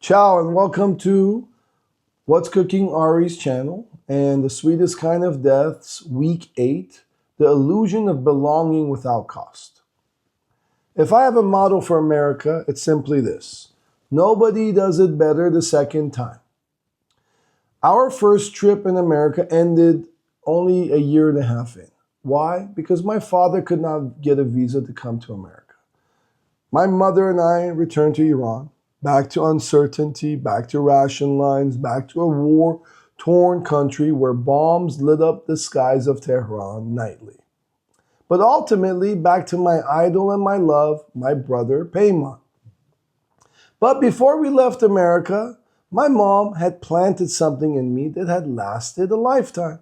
Ciao and welcome to What's Cooking Ari's channel and the Sweetest Kind of Deaths, Week 8, The Illusion of Belonging Without Cost. If I have a motto for America, it's simply this: nobody does it better the second time. Our first trip in America ended only a year and a half in. Why? Because my father could not get a visa to come to America. My mother and I returned to Iran. Back to uncertainty, back to ration lines, back to a war-torn country where bombs lit up the skies of Tehran nightly. But ultimately, back to my idol and my love, my brother Payman. But before we left America, my mom had planted something in me that had lasted a lifetime.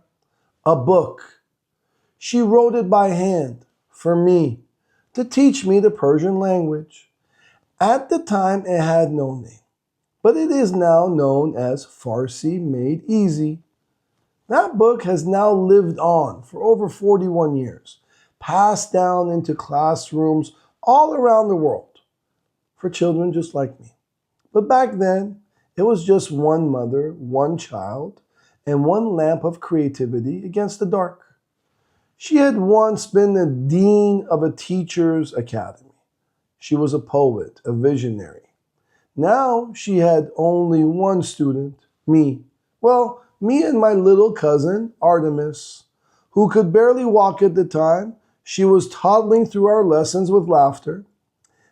A book. She wrote it by hand, for me, to teach me the Persian language. At the time, it had no name, but it is now known as Farsi Made Easy. That book has now lived on for over 41 years, passed down into classrooms all around the world for children just like me. But back then, it was just one mother, one child, and one lamp of creativity against the dark. She had once been the dean of a teacher's academy. She was a poet, a visionary. Now she had only one student, me. Well, me and my little cousin, Artemis, who could barely walk at the time. She was toddling through our lessons with laughter.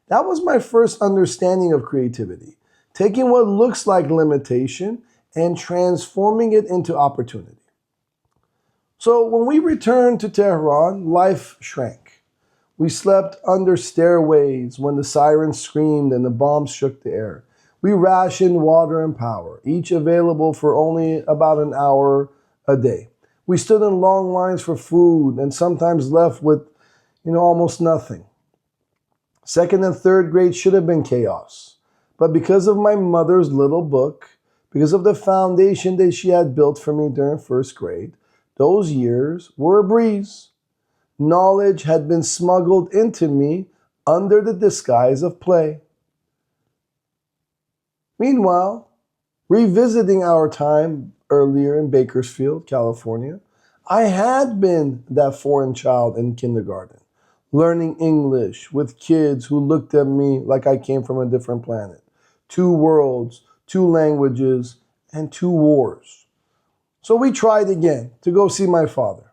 That was my first understanding of creativity, taking what looks like limitation and transforming it into opportunity. So when we returned to Tehran, life shrank. We slept under stairways when the sirens screamed and the bombs shook the air. We rationed water and power, each available for only about an hour a day. We stood in long lines for food and sometimes left with, almost nothing. Second and third grade should have been chaos. But because of my mother's little book, because of the foundation that she had built for me during first grade, those years were a breeze. Knowledge had been smuggled into me under the disguise of play. Meanwhile, revisiting our time earlier in Bakersfield, California, I had been that foreign child in kindergarten, learning English with kids who looked at me like I came from a different planet. 2 worlds, 2 languages, and 2 wars. So we tried again to go see my father.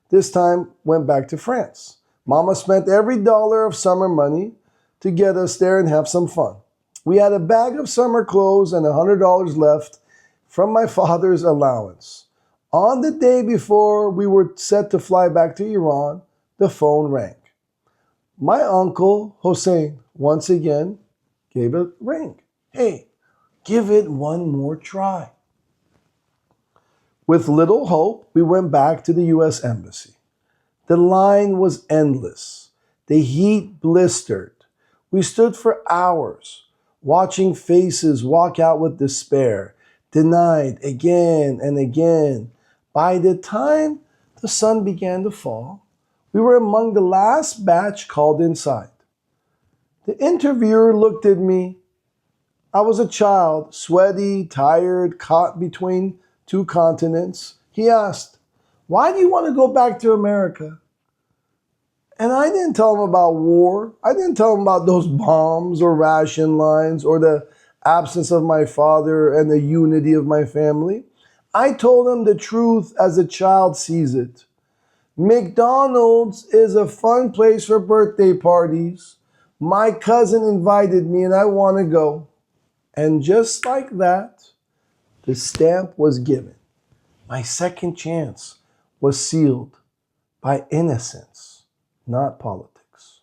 This time, went back to France. Mama spent every dollar of summer money to get us there and have some fun. We had a bag of summer clothes and $100 left from my father's allowance. On the day before we were set to fly back to Iran, the phone rang. My uncle, Hossein, once again gave a ring. Hey, give it one more try. With little hope, we went back to the U.S. Embassy. The line was endless. The heat blistered. We stood for hours, watching faces walk out with despair, denied again and again. By the time the sun began to fall, we were among the last batch called inside. The interviewer looked at me. I was a child, sweaty, tired, caught between 2 continents. He asked, "Why do you want to go back to America?" And I didn't tell him about war. I didn't tell him about those bombs or ration lines or the absence of my father and the unity of my family. I told him the truth as a child sees it. McDonald's is a fun place for birthday parties. My cousin invited me and I want to go. And just like that, the stamp was given. My second chance was sealed by innocence, not politics.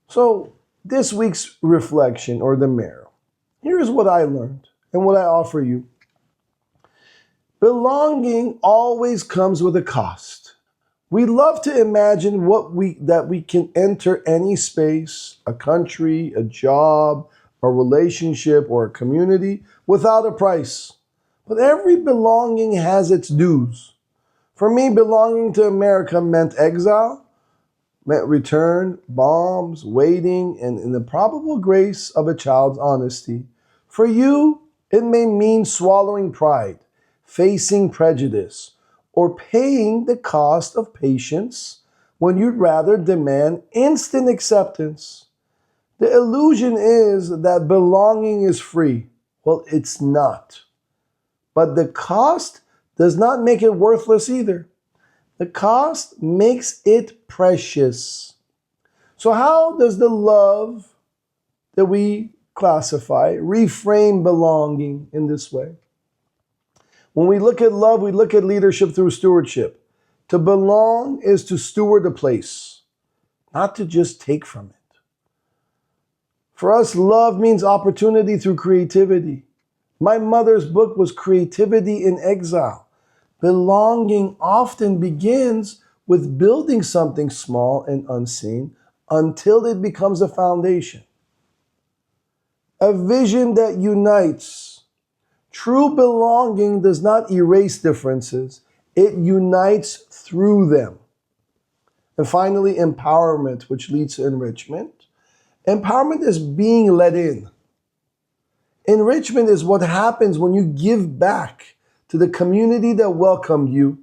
So this week's reflection, or the mirror, here's what I learned and what I offer you. Belonging always comes with a cost. We love to imagine that we can enter any space, a country, a job, a relationship, or a community without a price. But every belonging has its dues. For me, belonging to America meant exile, meant return, bombs, waiting, and in the probable grace of a child's honesty. For you, it may mean swallowing pride, facing prejudice, or paying the cost of patience when you'd rather demand instant acceptance. The illusion is that belonging is free. Well, it's not. But the cost does not make it worthless either. The cost makes it precious. So, how does the love that we classify reframe belonging in this way? When we look at love, we look at leadership through stewardship. To belong is to steward a place, not to just take from it. For us, love means opportunity through creativity. My mother's book was Creativity in Exile. Belonging often begins with building something small and unseen until it becomes a foundation. A vision that unites. True belonging does not erase differences, it unites through them. And finally, empowerment, which leads to enrichment. Empowerment is being let in. Enrichment is what happens when you give back to the community that welcomed you.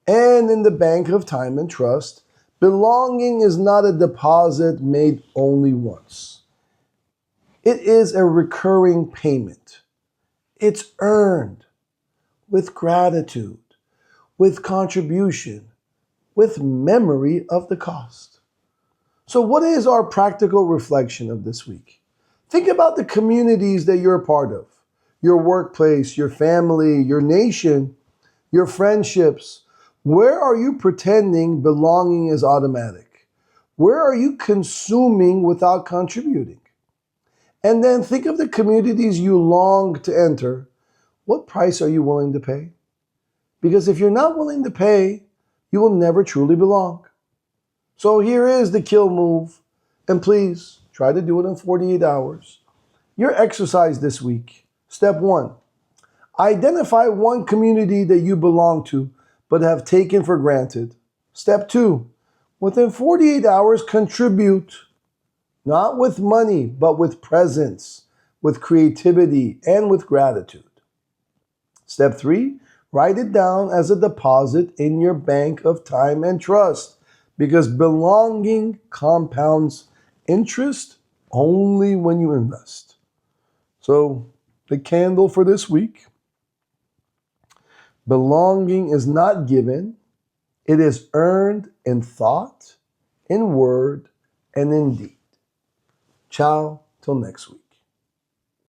And in the bank of time and trust, belonging is not a deposit made only once. It is a recurring payment. It's earned with gratitude, with contribution, with memory of the cost. So, what is our practical reflection of this week? Think about the communities that you're a part of, your workplace, your family, your nation, your friendships. Where are you pretending belonging is automatic? Where are you consuming without contributing? And then think of the communities you long to enter. What price are you willing to pay? Because if you're not willing to pay, you will never truly belong. So here is the kill move. And please try to do it in 48 hours. Your exercise this week. Step 1. Identify one community that you belong to but have taken for granted. Step 2. Within 48 hours, contribute. Not with money, but with presence, with creativity, and with gratitude. Step 3. Write it down as a deposit in your bank of time and trust, because belonging compounds interest only when you invest. So, the candle for this week: belonging is not given, it is earned in thought, in word, and in deed. Ciao, till next week.